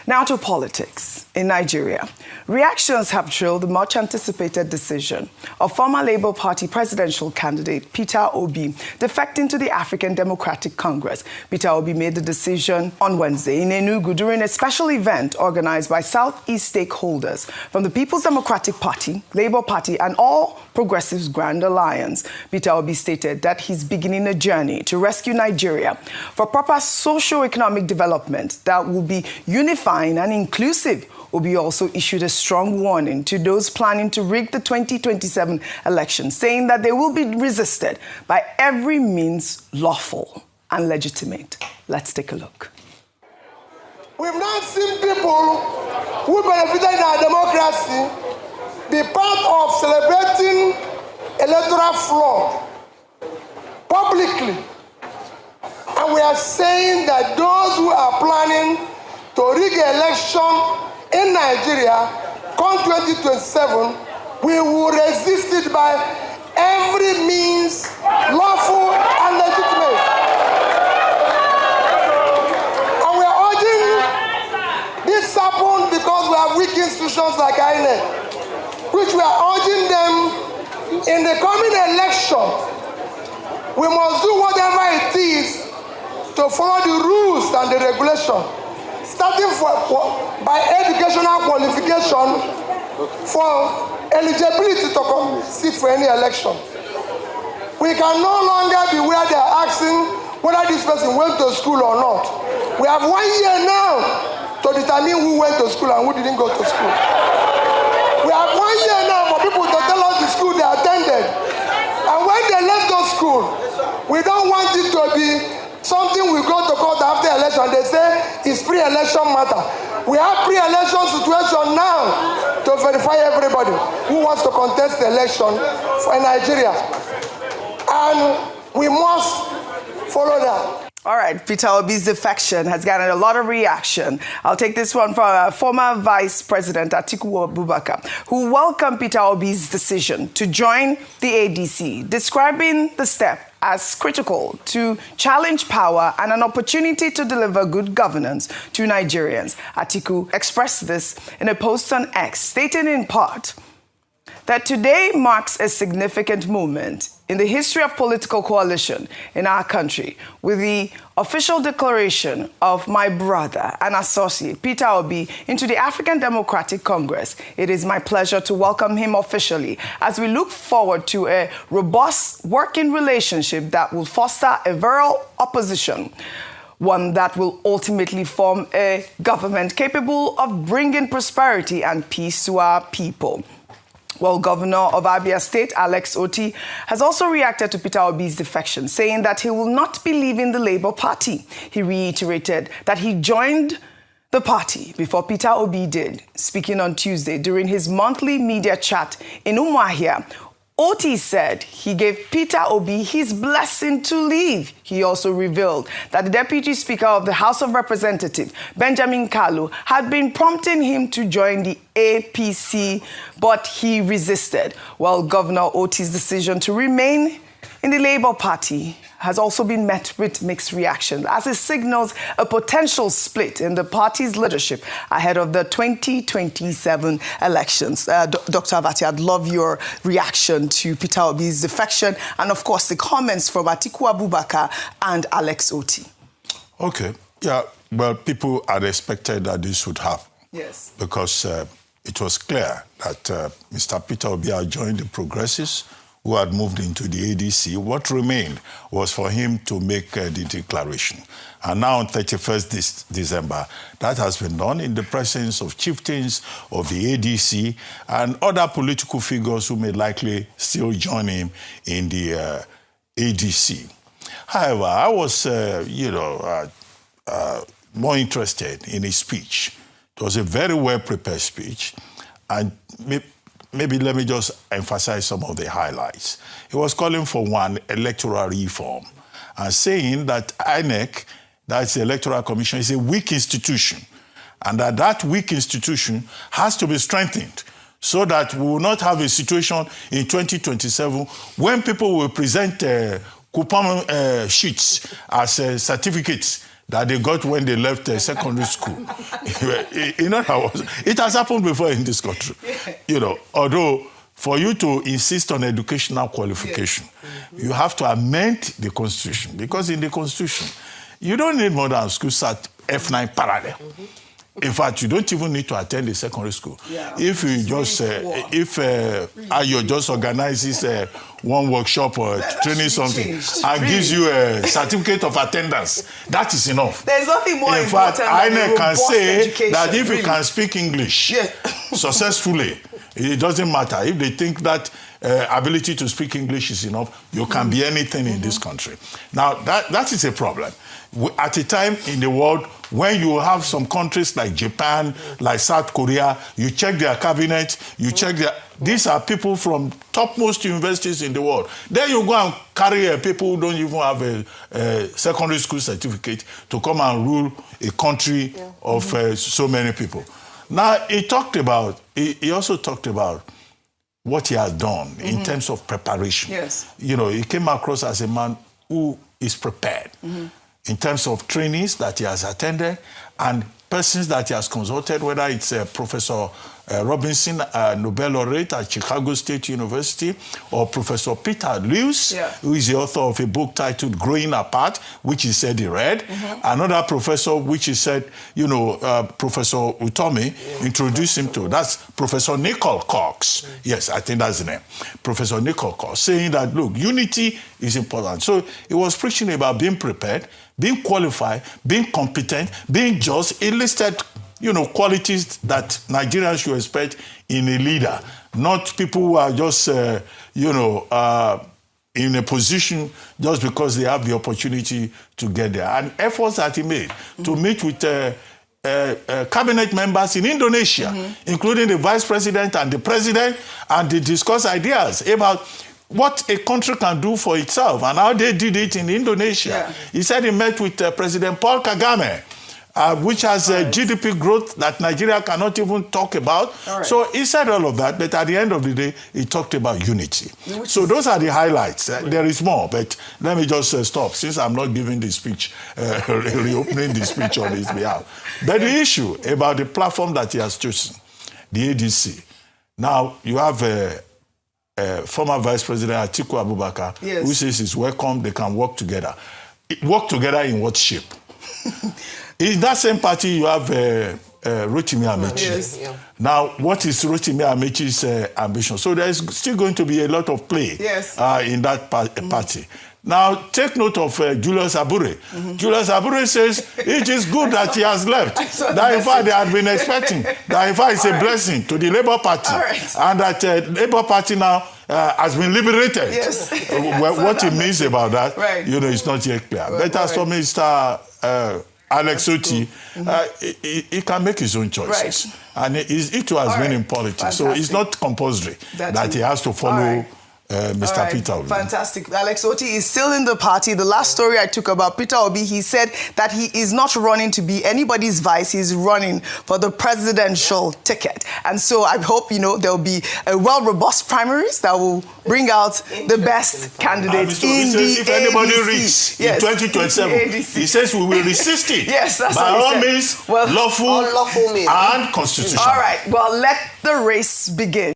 Now to politics in Nigeria. Reactions have trailed the much-anticipated decision of former Labour Party presidential candidate Peter Obi defecting to the African Democratic Congress. Peter Obi made the decision on Wednesday in Enugu during a special event organized by Southeast stakeholders from the People's Democratic Party, Labour Party and All Progressives Grand Alliance. Peter Obi stated that he's beginning a journey to rescue Nigeria for proper socio-economic development that will be unifying and inclusive. Obi also issued a strong warning to those planning to rig the 2027 election, saying that they will be resisted by every means lawful and legitimate. Let's take a look. We've not seen people who benefited in our democracy be part of celebrating electoral fraud publicly. And we are saying that those who are planning to rig an election in Nigeria, come 2027, we will resist it by every means lawful and legitimate. And we are urging this happen because we have weak institutions like INEC, which we are urging them in the coming election. We must do whatever it is to follow the rules and the regulation, starting by educational qualification for eligibility to sit for any election. We can no longer be where they are asking whether this person went to school or not. We have 1 year now to determine who went to school and who didn't go to school. We have 1 year now for people to tell us the school they attended. And when they left those school, we don't want it to be something we go to court after election. They say it's pre-election matter. We have pre-election situation now to verify everybody who wants to contest the election for Nigeria. And we must follow that. All right, Peter Obi's defection has gotten a lot of reaction. I'll take this one from former Vice President Atiku Abubakar, who welcomed Peter Obi's decision to join the ADC, describing the step as critical to challenge power and an opportunity to deliver good governance to Nigerians. Atiku expressed this in a post on X, stating in part that today marks a significant moment in the history of political coalition in our country with the official declaration of my brother and associate Peter Obi into the African Democratic Congress. It is my pleasure to welcome him officially as we look forward to a robust working relationship that will foster a virile opposition, one that will ultimately form a government capable of bringing prosperity and peace to our people. Well, Governor of Abia State, Alex Oti, has also reacted to Peter Obi's defection, saying that he will not be leaving the Labour Party. He reiterated that he joined the party before Peter Obi did. Speaking on Tuesday during his monthly media chat in Umuahia, Oti said he gave Peter Obi his blessing to leave. He also revealed that the Deputy Speaker of the House of Representatives, Benjamin Kalu, had been prompting him to join the APC, but he resisted. While Governor Oti's decision to remain in the Labour Party has also been met with mixed reactions, as it signals a potential split in the party's leadership ahead of the 2027 elections. Dr. Abati, I'd love your reaction to Peter Obi's defection and, of course, the comments from Atiku Abubakar and Alex Oti. Okay. Yeah, well, people had expected that this would happen. Yes. Because it was clear that Mr. Peter Obi had joined the Progressives, who had moved into the ADC. What remained was for him to make the declaration. And now on 31st December, that has been done in the presence of chieftains of the ADC and other political figures who may likely still join him in the ADC. However, I was, more interested in his speech. It was a very well-prepared speech, and maybe let me just emphasize some of the highlights. He was calling for one, electoral reform, and saying that INEC, that's the Electoral Commission, is a weak institution, and that weak institution has to be strengthened so that we will not have a situation in 2027 when people will present coupon sheets as certificates that they got when they left secondary school. You know, it has happened before in this country. You know, although for you to insist on educational qualification, you have to amend the Constitution, because in the Constitution, you don't need more than school start F9 parallel. In fact, you don't even need to attend a secondary school. If you just, you just organizes one workshop or training something and gives you a certificate of attendance, that is enough. There's nothing more in important fact, than INEC can say that if really. you can speak English successfully, it doesn't matter. If they think that ability to speak English is enough, you can be anything in this country. Now, that is a problem. At a time in the world when you have some countries like Japan, like South Korea, you check their cabinet, you check their... These are people from topmost universities in the world. Then you go and carry people who don't even have a secondary school certificate to come and rule a country of so many people. Now, he also talked about what he has done in terms of preparation. Yes. You know, he came across as a man who is prepared in terms of trainings that he has attended and persons that he has consulted, whether it's Professor Robinson, Nobel laureate at Chicago State University, or Professor Peter Lewis, who is the author of a book titled Growing Apart, which he said he read. Another professor, which he said, you know, Professor Utomi introduced him to. That's Professor Nicole Cox. Yes, I think that's the name. Professor Nicole Cox, saying that, look, unity is important. So he was preaching about being prepared, being qualified, being competent, being just. He listed, you know, qualities that Nigerians should expect in a leader, not people who are just, you know, in a position just because they have the opportunity to get there. And efforts that he made to meet with cabinet members in Indonesia, including the vice president and the president, and they discuss ideas about what a country can do for itself and how they did it in Indonesia. He said he met with President Paul Kagame, which has GDP growth that Nigeria cannot even talk about. So he said all of that, but at the end of the day, he talked about unity. So those are the highlights. There is more, but let me just stop, since I'm not giving the speech, reopening the speech on his behalf. But the issue about the platform that he has chosen, the ADC. Now, you have former Vice President Atiku Abubakar, who says it's welcome, they can work together. Work together in what shape? In that same party, you have Rotimi Amechi. Now, what is Rotimi Amechi's ambition? So there is still going to be a lot of play in that party. Now, take note of Julius Abure. Julius Abure says it is good that he has left. That, in fact, they had been expecting. That, in fact, it's a blessing to the Labour Party. And that Labour Party now has been liberated. What it means about that, you know, it's not yet clear. But as for Mr. Alex Oti, he can make his own choices. And it too has been in politics. So it's not compulsory that he has to follow Mr. Peter Obi. Fantastic. Alex Oti is still in the party. The last story I took about Peter Obi, he said that he is not running to be anybody's vice. He's running for the presidential ticket. And so I hope, you know, there'll be a well-robust primaries that will bring out the best candidates in the ADC. If anybody reads in 2027, he says we will resist it. By all means, lawful and constitutional. All right. Well, let the race begin.